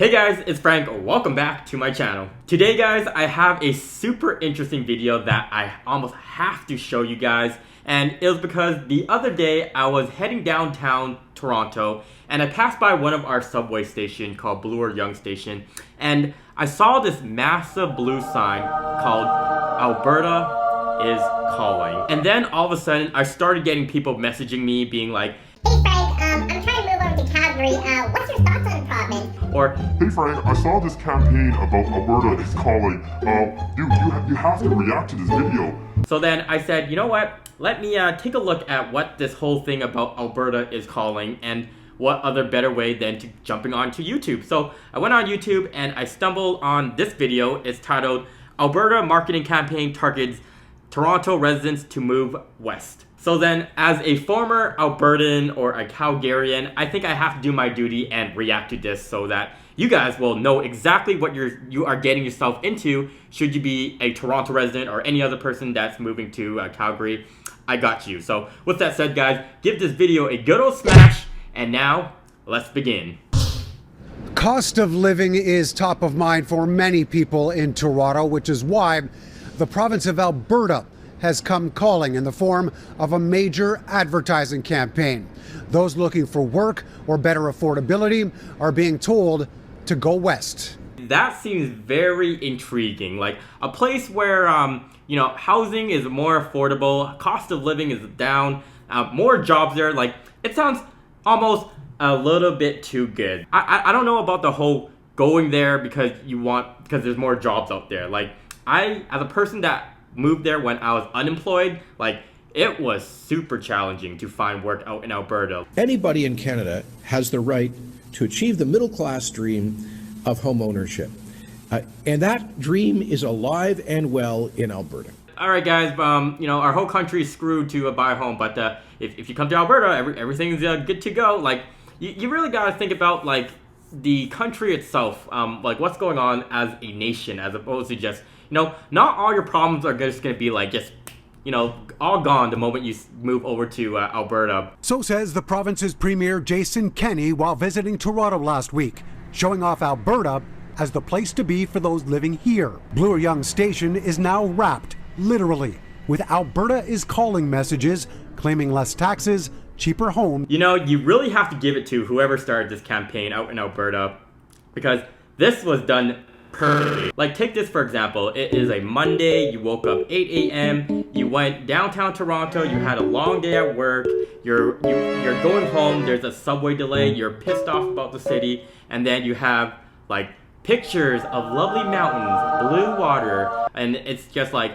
Hey guys, it's Frank. Welcome back to my channel. Today guys, I have a super interesting video that I almost have to show you guys. And it was because the other day I was heading downtown Toronto and I passed by one of our subway stations called Bloor Yonge Station. And I saw this massive blue sign called Alberta is calling. And then all of a sudden I started getting people messaging me being like, "Hey Frank, I'm trying to move over to Calgary. What's your thoughts on the province?" Or, "Hey Frank, I saw this campaign about Alberta is calling. You have to react to this video." So then I said, you know what? Let me take a look at what this whole thing about Alberta is calling and what other better way than to jumping onto YouTube. So I went on YouTube and I stumbled on this video. It's titled, "Alberta Marketing Campaign Targets Toronto Residents to Move West." So then, as a former Albertan or a Calgarian, I think I have to do my duty and react to this so that you guys will know exactly what you are getting yourself into should you be a Toronto resident or any other person that's moving to Calgary. I got you. So with that said guys, give this video a good old smash, and now let's begin. Cost of living is top of mind for many people in Toronto, which is why the province of Alberta has come calling in the form of a major advertising campaign. Those looking for work or better affordability are being told to go west. That seems very intriguing. Like a place where, housing is more affordable, cost of living is down, more jobs there. Like it sounds almost a little bit too good. I don't know about the whole going there because there's more jobs out there. Like as a person that moved there when I was unemployed, like it was super challenging to find work out in Alberta. Anybody in Canada has the right to achieve the middle class dream of home ownership. And that dream is alive and well in Alberta. All right, guys, our whole country is screwed to buy a home, but if you come to Alberta, everything's good to go. Like, you really got to think about, like, the country itself, like what's going on as a nation, as opposed to just, not all your problems are just going to be like just, all gone the moment you move over to Alberta. So says the province's Premier Jason Kenney while visiting Toronto last week, showing off Alberta as the place to be for those living here. Bloor Yonge Station is now wrapped, literally, with Alberta is calling messages claiming less taxes, cheaper homes. You really have to give it to whoever started this campaign out in Alberta, because this was done perfectly. Like, take this for example. It is a Monday, you woke up 8 a.m., you went downtown Toronto, you had a long day at work, you're going home, there's a subway delay, you're pissed off about the city, and then you have like pictures of lovely mountains, blue water, and it's just like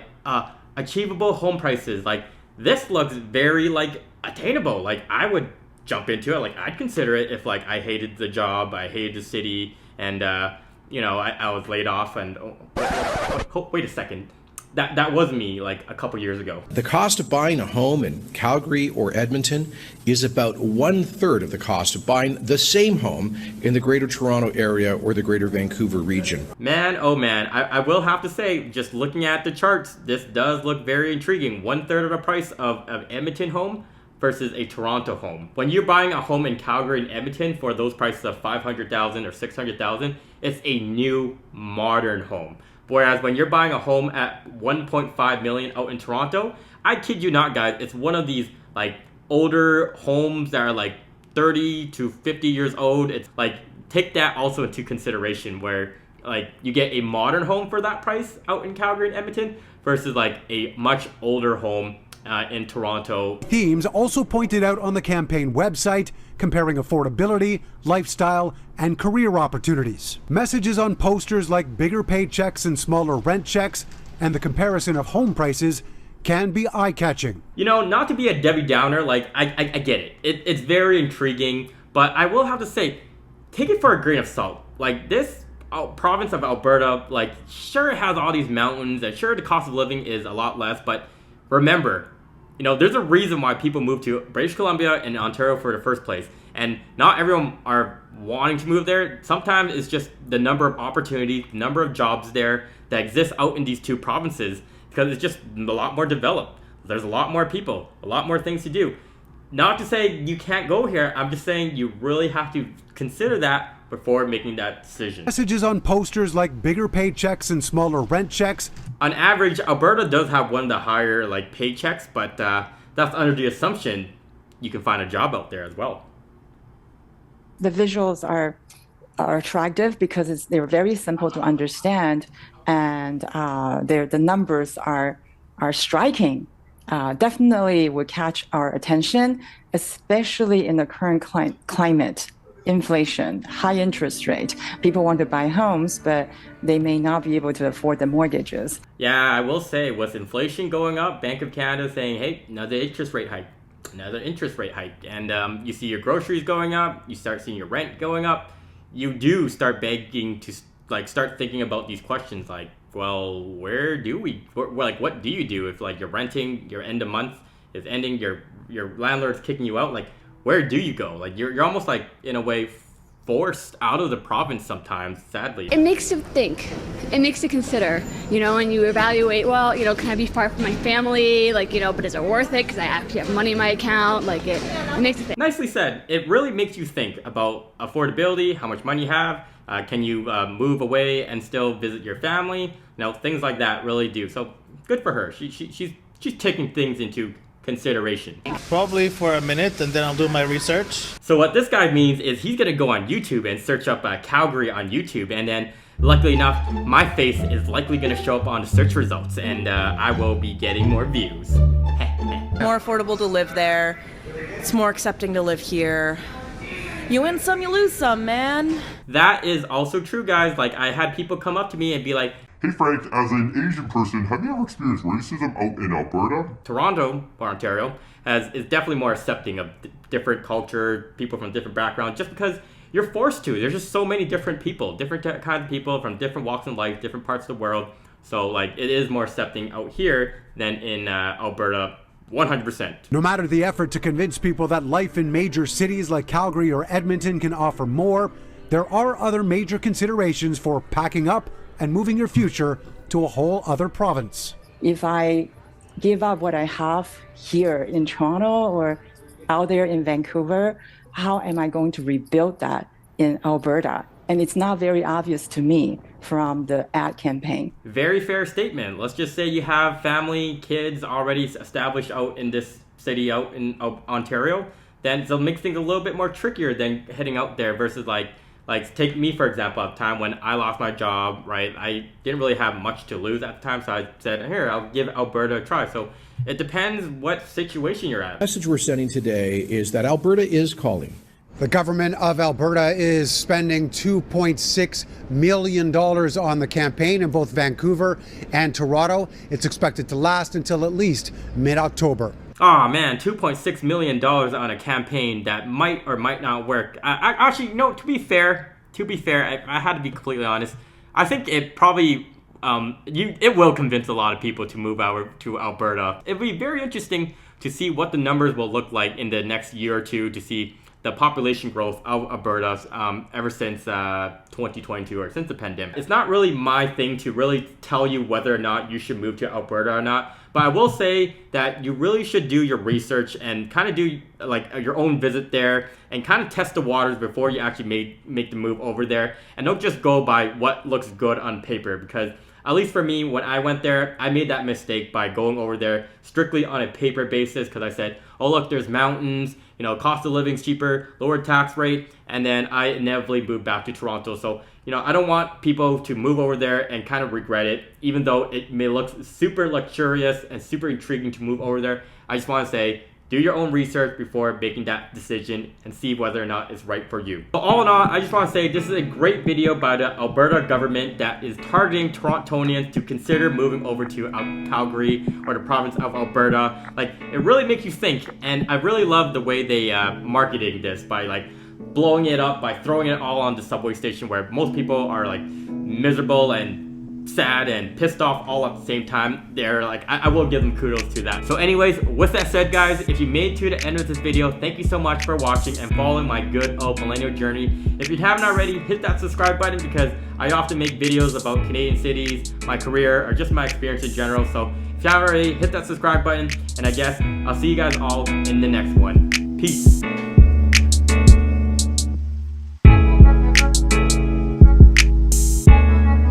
achievable home prices. Like, this looks very like attainable. Like, I would jump into it. Like, I'd consider it if like I hated the job, I hated the city, and I was laid off, and wait a second. That was me like a couple years ago. The cost of buying a home in Calgary or Edmonton is about 1/3 of the cost of buying the same home in the Greater Toronto Area or the Greater Vancouver region. Man, oh man, I will have to say, just looking at the charts, this does look very intriguing. 1/3 of the price of Edmonton home versus a Toronto home. When you're buying a home in Calgary and Edmonton for those prices of $500,000 or $600,000, it's a new modern home. Whereas when you're buying a home at $1.5 million out in Toronto, I kid you not guys, it's one of these like older homes that are like 30 to 50 years old. It's like, take that also into consideration, where like you get a modern home for that price out in Calgary and Edmonton versus like a much older home in Toronto. Themes also pointed out on the campaign website, comparing affordability, lifestyle, and career opportunities. Messages on posters like bigger paychecks and smaller rent checks, and the comparison of home prices can be eye-catching. Not to be a Debbie Downer, like I get it. It's very intriguing, but I will have to say, take it for a grain of salt. Like, this province of Alberta, like, sure it has all these mountains, and sure the cost of living is a lot less, but remember, there's a reason why people move to British Columbia and Ontario for the first place. And not everyone are wanting to move there. Sometimes it's just the number of opportunities, number of jobs there that exist out in these two provinces, because it's just a lot more developed. There's a lot more people, a lot more things to do. Not to say you can't go here. I'm just saying you really have to consider that before making that decision. Messages on posters like bigger paychecks and smaller rent checks. On average, Alberta does have one of the higher like paychecks, but that's under the assumption you can find a job out there as well. The visuals are attractive because they're very simple to understand, and the numbers are striking. Definitely would catch our attention, especially in the current climate. Inflation, high interest rate. People want to buy homes, but they may not be able to afford the mortgages. Yeah, I will say, with inflation going up, Bank of Canada saying, hey, another interest rate hike. And you see your groceries going up, you start seeing your rent going up. You do start begging to start thinking about these questions like, well, what do you do if like you're renting, your end of month is ending, your landlord's kicking you out? Like, where do you go? Like, you're almost like, in a way, forced out of the province sometimes, sadly. It makes you think. It makes you consider, and you evaluate, well, can I be far from my family? But is it worth it? Because I actually have money in my account. It makes you think. Nicely said. It really makes you think about affordability, how much money you have. Can you move away and still visit your family? Things like that really do. So good for her. She's taking things into consideration. Probably for a minute, and then I'll do my research. So what this guy means is he's gonna go on YouTube and search up Calgary on YouTube, and then luckily enough, my face is likely gonna show up on the search results, and I will be getting more views. More affordable to live there. It's more accepting to live here. You win some, you lose some, man. That is also true, guys. I had people come up to me and be like, Hey Frank, as an Asian person, have you ever experienced racism out in Alberta? Toronto, or Ontario, is definitely more accepting of different culture, people from different backgrounds, just because you're forced to. There's just so many different people, different kinds of people from different walks in life, different parts of the world. So it is more accepting out here than in Alberta. 100%. No matter the effort to convince people that life in major cities like Calgary or Edmonton can offer more, there are other major considerations for packing up and moving your future to a whole other province. If I give up what I have here in Toronto or out there in Vancouver, how am I going to rebuild that in Alberta? And it's not very obvious to me from the ad campaign. Very fair statement. Let's just say you have family, kids already established out in this city, out in Ontario, then it'll make things a little bit more trickier than heading out there versus like take me, for example, at the time when I lost my job, right? I didn't really have much to lose at the time, so I said, here, I'll give Alberta a try. So it depends what situation you're at. The message we're sending today is that Alberta is calling. The government of Alberta is spending $2.6 million on the campaign in both Vancouver and Toronto. It's expected to last until at least mid-October. Oh man, $2.6 million on a campaign that might or might not work. Actually, no, to be fair, I had to be completely honest. I think it probably, it will convince a lot of people to move out to Alberta. It'll be very interesting to see what the numbers will look like in the next year or two, to see the population growth of Alberta ever since 2022 or since the pandemic. It's not really my thing to really tell you whether or not you should move to Alberta or not, but I will say that you really should do your research and kind of do your own visit there and kind of test the waters before you actually make the move over there, and don't just go by what looks good on paper, because at least for me, when I went there, I made that mistake by going over there strictly on a paper basis, because I said, oh look, there's mountains, cost of living's cheaper, lower tax rate, and then I inevitably moved back to Toronto. So, I don't want people to move over there and kind of regret it, even though it may look super luxurious and super intriguing to move over there. I just want to say, do your own research before making that decision and see whether or not it's right for you. But all in all, I just want to say this is a great video by the Alberta government that is targeting Torontonians to consider moving over to Calgary or the province of Alberta. It really makes you think, and I really love the way they marketing this by blowing it up, by throwing it all on the subway station where most people are miserable and sad and pissed off all at the same time. They're I will give them kudos to that. So anyways, with that said, guys, if you made it to the end of this video, thank you so much for watching and following my good old millennial journey. If you haven't already, hit that subscribe button, because I often make videos about Canadian cities, my career, or just my experience in general. So if you haven't already, hit that subscribe button, and I guess I'll see you guys all in the next one. Peace.